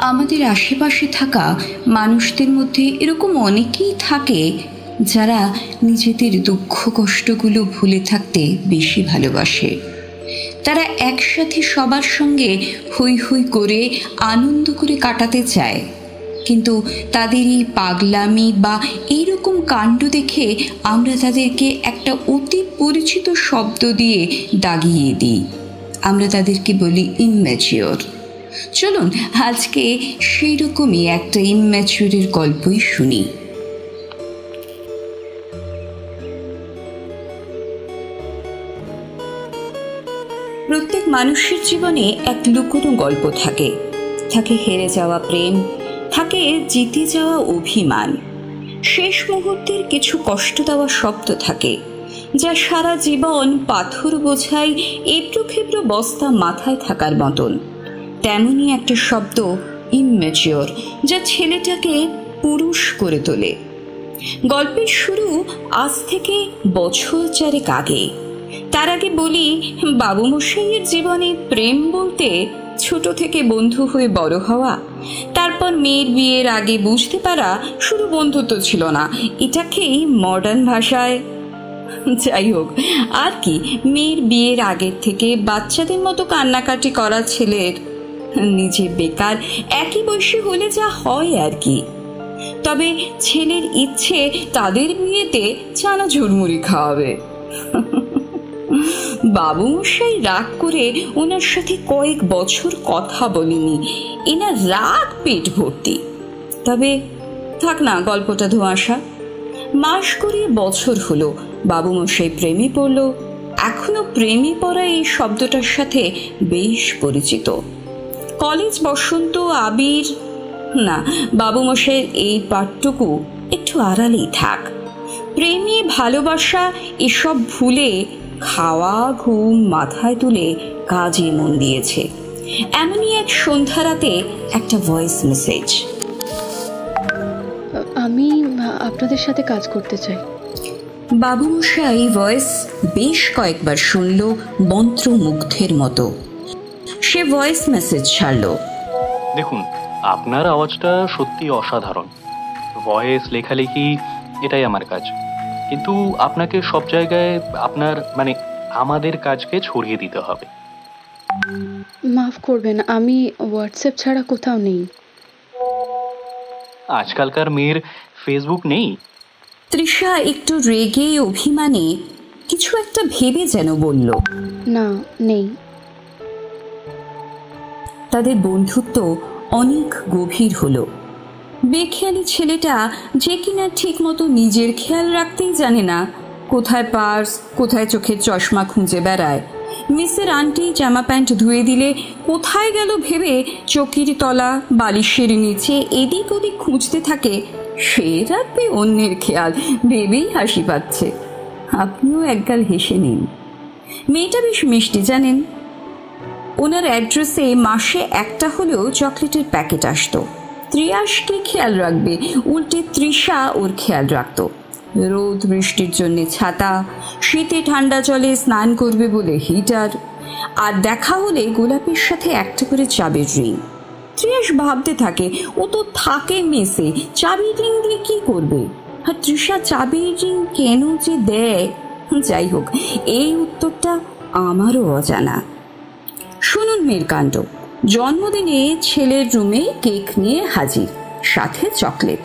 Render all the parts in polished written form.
আমাদের আশেপাশে থাকা মানুষদের মধ্যে এরকম অনেকেই থাকে যারা নিজেদের দুঃখ কষ্টগুলো ভুলে থাকতে বেশি ভালোবাসে। তারা একসাথে সবার সঙ্গে হৈ হৈ করে আনন্দ করে কাটাতে চায়, কিন্তু তাদের এই পাগলামি বা এইরকম কাণ্ড দেখে আমরা তাদেরকে একটা অতি পরিচিত শব্দ দিয়ে দাগিয়ে দিই। আমরা তাদেরকে বলি ইম্যাচিওর। চলুন আজকে সেই রকমই একটা ইম্যাচিওরের গল্পই শুনি। প্রত্যেক মানুষের জীবনে এক লুকোনো গল্প থাকে। থাকে হেরে যাওয়া প্রেম, থাকে জিতে যাওয়া অভিমান, শেষ মুহূর্তের কিছু কষ্ট দেওয়া শব্দ থাকে যা সারা জীবন পাথর বোঝাই এবড়ো খেবড়ো বস্তা মাথায় থাকার মতন। তেমনই একটা শব্দ ইম্যাচিওর, যা ছেলেটাকে পুরুষ করে তোলে। গল্পের শুরু আজ থেকে বছর চারেক আগে। তার আগে বলি, বাবু মশাইয়ের জীবনে প্রেম বলতে ছোট থেকে বন্ধু হয়ে বড় হওয়া, তারপর মেয়ের বিয়ের আগে বুঝতে পারা শুধু বন্ধুত্ব ছিল না, এটাকেই মডার্ন ভাষায়, যাই হোক আর কি, মেয়ের বিয়ের আগের থেকে বাচ্চাদের মতো কান্নাকাটি করা ছেলের নিজে বেকার একই বয়সী হলে যা হয় আর কি। তবে ছেলের ইচ্ছে তাদের বিয়েতে চানা ঝুরমুড়ি খাওয়াবে। বাবু মশাই রাগ করে ওনার সাথে কয়েক বছর কথা বলিনি, এনার রাগ পেট ভর্তি। তবে থাক না, গল্পটা ধোঁয়াশা। মাস গড়িয়ে বছর হলো, বাবু মশাই প্রেমে পড়ল। এখনো প্রেমে পড়া এই শব্দটার সাথে বেশ পরিচিত। কলেজ বসন্ত আবির, না, বাবু মশাইয়ের এই পাঠটুকু একটু আড়ালেই থাক। প্রেমে ভালোবাসা এসব ভুলে খাওয়া ঘুম মাথায় তুলে কাজে মন দিয়েছে। এমনই এক সন্ধ্যা রাতে একটা ভয়েস মেসেজ। আমি আপনাদের সাথে কাজ করতে চাই। বাবু মশাই ভয়েস বেশ কয়েকবার শুনল মন্ত্রমুগ্ধের মতো। সে ভয়েস মেসেজ ছাড়ল। দেখুন, আপনার আওয়াজটা সত্যি অসাধারণ। ভয়েস লেখালেখি এটাই আমার কাজ, কিন্তু আপনাকে সব জায়গায় আপনার আমাদের কাজকে ছড়িয়ে দিতে হবে। মাফ করবেন, আমি হোয়াটসঅ্যাপ ছাড়া কোথাও নেই। আজকালকার মেয়ের ফেসবুক নেই? তৃষা একটু রেগে অভিমানে কিছু একটা ভেবে যেন বলল, না, নেই। তাদের বন্ধুত্ব অনেক গভীর হলো। বেখেয়ালি ছেলেটা, যে কিনা ঠিক মতো নিজের খেয়াল রাখতেই জানে না, কোথায় পার্স কোথায় চোখের চশমা খুঁজে বেড়ায়। মিসের আন্টি জামা প্যান্ট ধুয়ে দিলে কোথায় গেল ভেবে চকির তলা বালিশের নিচে এদিক ওদিক খুঁজতে থাকে। সে রাখবে অন্যের খেয়াল, ভেবেই হাসি পাচ্ছে। আপনিও একগাল হেসে নিন। মেয়েটা বেশ মিষ্টি জানেন। ওনার অ্যাড্রেসে মাসে একটা হলেও চকলেটের প্যাকেট আসতো। ত্রিয়াসকে খেয়াল রাখবে, উল্টে তৃষা ওর খেয়াল রাখত। রোদ বৃষ্টির জন্য ছাতা, শীতে ঠান্ডা জলে স্নান করবে বলে হিটার, আর দেখা হলে গোলাপের সাথে একটা করে চাবির রিং। ত্রিয়াস ভাবতে থাকে, ও তো থাকে মেসে, চাবির রিং দিয়ে কি করবে? আর তৃষা চাবির রিং কেন যে দেয়? যাই হোক, এই উত্তরটা আমারও অজানা। শুনুন মেয়ের কাণ্ড। জন্মদিনে ছেলের রুমে কেক নিয়ে হাজির, সাথে চকলেট।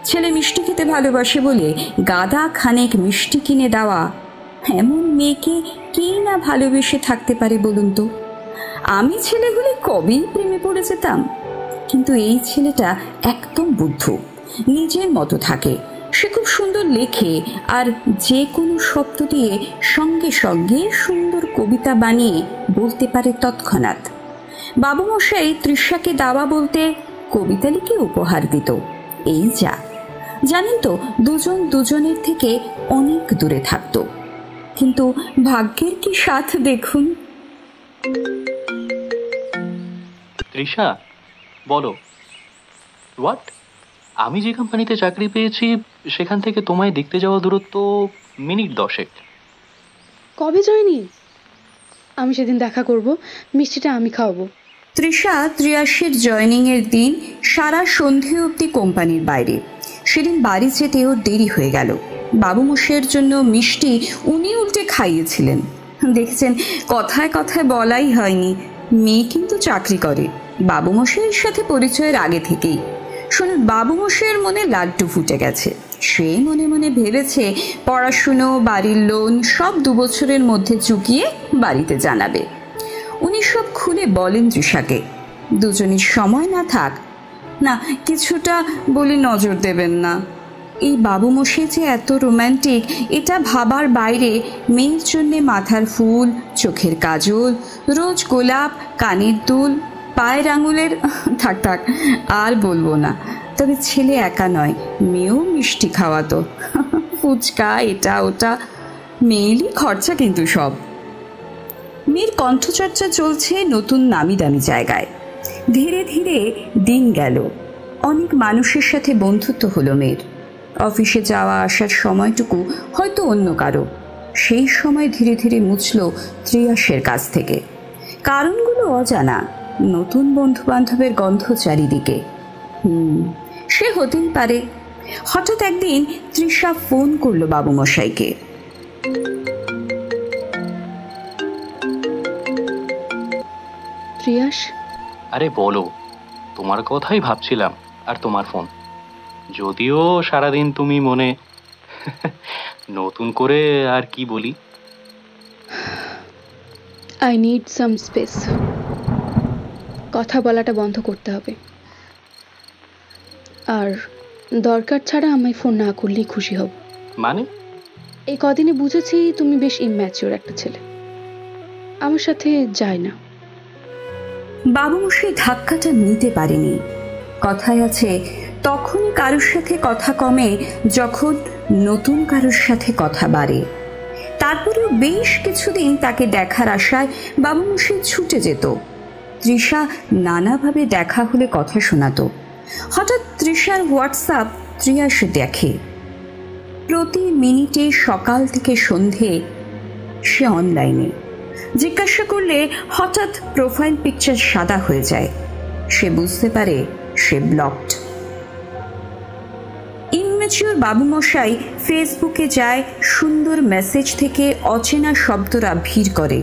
ছেলে মিষ্টি খেতে ভালোবাসে বলে গাদা খানেক মিষ্টি কিনে দেওয়া। এমন মেয়েকে কে না ভালোবেসে থাকতে পারে বলুন তো? আমি ছেলে হলে কবেই প্রেমে পড়ে যেতাম। কিন্তু এই ছেলেটা একদম বুদ্ধ, নিজের মতো থাকে। সে খুব সুন্দর লেখে, আর যে কোনো শব্দ দিয়ে সঙ্গে সঙ্গে সুন্দর কবিতা বানিয়ে বলতে পারে তৎক্ষণাৎ। বাবু মশাই তৃষাকে দাওয়া বলতে কবিতা লিখে উপহার দিত। এই যা, জানেন তো, দুজন দুজনের থেকে অনেক দূরে থাকত। কিন্তু ভাগ্যের কি সাথ দেখুন। তৃষা, বলো। হোয়াট? আমি যে কোম্পানিতে চাকরি পেয়েছি সেখান থেকে তোমায় দেখতে যাওয়া দূরত্ব মিনিট 10। কবে জয়েনিং? আমি সেদিন দেখা করব, মিষ্টিটা আমি খাওয়াবো। তৃষা ত্রিয়াশের জয়নিংয়ের দিন সারা সন্ধে অবধি কোম্পানির বাইরে। সেদিন বাড়ি যেতে ওর দেরি হয়ে গেল। বাবু মশাইয়ের জন্য মিষ্টি উনি উল্টে খাইয়েছিলেন। দেখেছেন, কথায় কথায় বলাই হয়নি, মেয়ে কিন্তু চাকরি করে। বাবু মশাইয়ের সাথে পরিচয়ের আগে থেকেই। শুনুন, বাবু মশাইয়ের মনে লাড্ডু ফুটে গেছে। সে মনে মনে ভেবেছে পড়াশুনো, বাড়ির লোন সব 2 বছরের মধ্যে চুকিয়ে বাড়িতে জানাবে। উনি সব খুলে বলেন তৃষাকে। দুজনের সময় না থাক না, কিছুটা বলে নজর দেবেন না। এই বাবু মশাই যে এত রোম্যান্টিক এটা ভাবার বাইরে মেয়ের জন্যে মাথার ফুল, চোখের কাজল, রোজ গোলাপ, কানের দুল, পায়ের আঙুলের থাক থাক আর বলবো না। তবে ছেলে একা নয়, মেয়েও মিষ্টি খাওয়াতো, ফুচকা, এটা ওটা, মেয়েরই খরচা কিন্তু সব। মেয়ের কণ্ঠচর্চা চলছে নতুন নামি দামি জায়গায়। ধীরে ধীরে দিন গেল। অনেক মানুষের সাথে বন্ধুত্ব হলো মেয়ের। অফিসে যাওয়া আসার সময়টুকু হয়তো অন্য কারো। সেই সময় ধীরে ধীরে মুছল ত্রিয়াশের কাছ থেকে। কারণগুলো অজানা। নতুন বন্ধু বান্ধবের গন্ধ চারিদিকে। সে হতেই পারে। হঠাৎ একদিন তৃষা ফোন করলো বাবু মশাইকে। ত্রিয়াশ, আরে বলো, তোমার কথাই ভাবছিলাম। আর তোমার ফোন। যদিও সারাদিন তুমি মনে নতুন করে আর কি বলি। I need some space. কথা বলাটা বন্ধ করতে হবে। আর দরকার ছাড়া আমায় ফোন না করলেই খুশি হব। মানে? এই কদিনে বুঝেছি তুমি বেশ ইম্যাচিওর একটা ছেলে। আমার সাথে যায় না। বাবু মশাই ধাক্কাটা নিতে পারেনি। কথায় আছে, তখনই কারোর সাথে কথা কমে যখন নতুন কারোর সাথে কথা বাড়ে। তারপরেও বেশ কিছুদিন তাকে দেখার আশায় বাবু মশাই ছুটে যেত। তৃষা নানাভাবে দেখা হলে কথা শোনাতো। হঠাৎ তৃষার হোয়াটসঅ্যাপ ত্রিয়াশ দেখে। প্রতি মিনিটে সকাল থেকে সন্ধে সে অনলাইনে। জিজ্ঞাসা করলে হঠাৎ প্রোফাইল পিকচার সাদা হয়ে যায়। সে বুঝতে পারে সে ব্লকড। ইম্যাচিওর বাবু মশাই ফেসবুকে যায়, সুন্দর মেসেজ থেকে অচেনা শব্দরা ভিড় করে।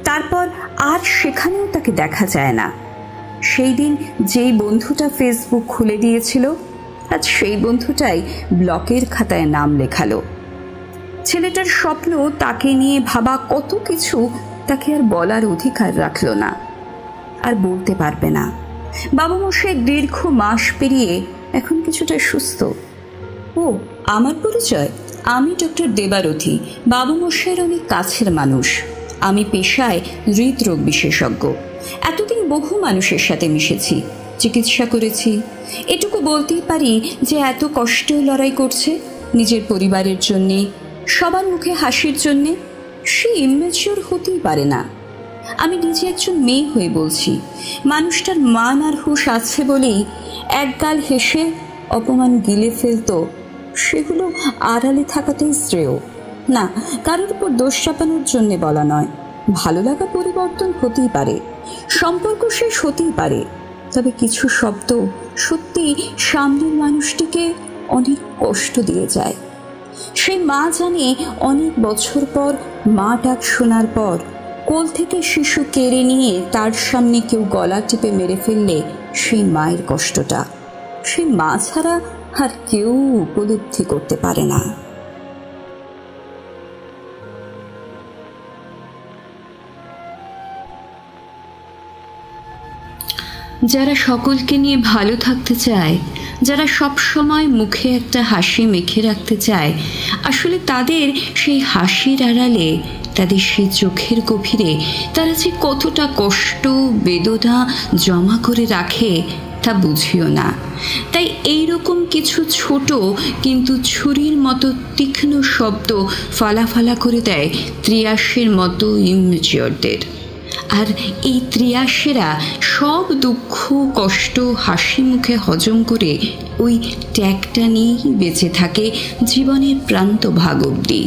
তারপর আর সেখানেও তাকে দেখা যায় না। সেই দিন যেই বন্ধুটা ফেসবুক খুলে দিয়েছিল, আজ সেই বন্ধুটাই ব্লকের খাতায় নাম লেখালো। ছেলেটার স্বপ্ন, তাকে নিয়ে ভাবা কত কিছু তাকে আর বলার অধিকার রাখল না, আর বলতে পারবে না। বাবু মশাই দীর্ঘ মাস পেরিয়ে এখন কিছুটা সুস্থ। ও, আমার পরিচয়, আমি ডক্টর দেবারথী, বাবু মশাইয়ের অনেক কাছের মানুষ। আমি পেশায় হৃদরোগ বিশেষজ্ঞ। এতদিন বহু মানুষের সাথে মিশেছি, চিকিৎসা করেছি। এটুকু বলতেই পারি যে এত কষ্টেও লড়াই করছে নিজের পরিবারের জন্যে, সবার মুখে হাসির জন্যে। সে ইম্যাচিওর হতেই পারে না। আমি নিজে একজন মেয়ে হয়ে বলছি, মানুষটার মান আর হুঁশ আছে বলেই একগাল হেসে অপমান গিলে ফেলতো, সেগুলো আড়ালে থাকাটাই শ্রেয়। না, কারোর উপর দোষ চাপানোর জন্যে বলা নয়। ভালো লাগা পরিবর্তন হতেই পারে, সম্পর্ক শেষ হতেই পারে, তবে কিছু শব্দ সত্যি সামনের মানুষটিকে অনেক কষ্ট দিয়ে যায়। সেই মা জানে, অনেক বছর পর মা ডাক শোনার পর কোল থেকে শিশু কেড়ে নিয়ে তার সামনে কেউ গলা টিপে মেরে ফেললে সেই মায়ের কষ্টটা সেই মা ছাড়া আর কেউ উপলব্ধি করতে পারে না। যারা সকলকে নিয়ে ভালো থাকতে চায়, যারা সব সময় মুখে একটা হাসি মেখে রাখতে চায়, আসলে তাদের সেই হাসির আড়ালে, তাদের সেই চোখের গভীরে তারা যে কতটা কষ্ট বেদনা জমা করে রাখে তা বুঝিও না। তাই এইরকম কিছু ছোট কিন্তু ছুরির মতো তীক্ষ্ণ শব্দ ফালাফালা করে দেয় ত্রিয়াশের মতো ইম্যাচিওরদের। আর এই ত্রিয়াশেরা সব দুঃখ কষ্ট হাসি মুখে হজম করে ওই ট্যাগটা নিয়েই বেঁচে থাকে জীবনের প্রান্ত ভাগ অবধি।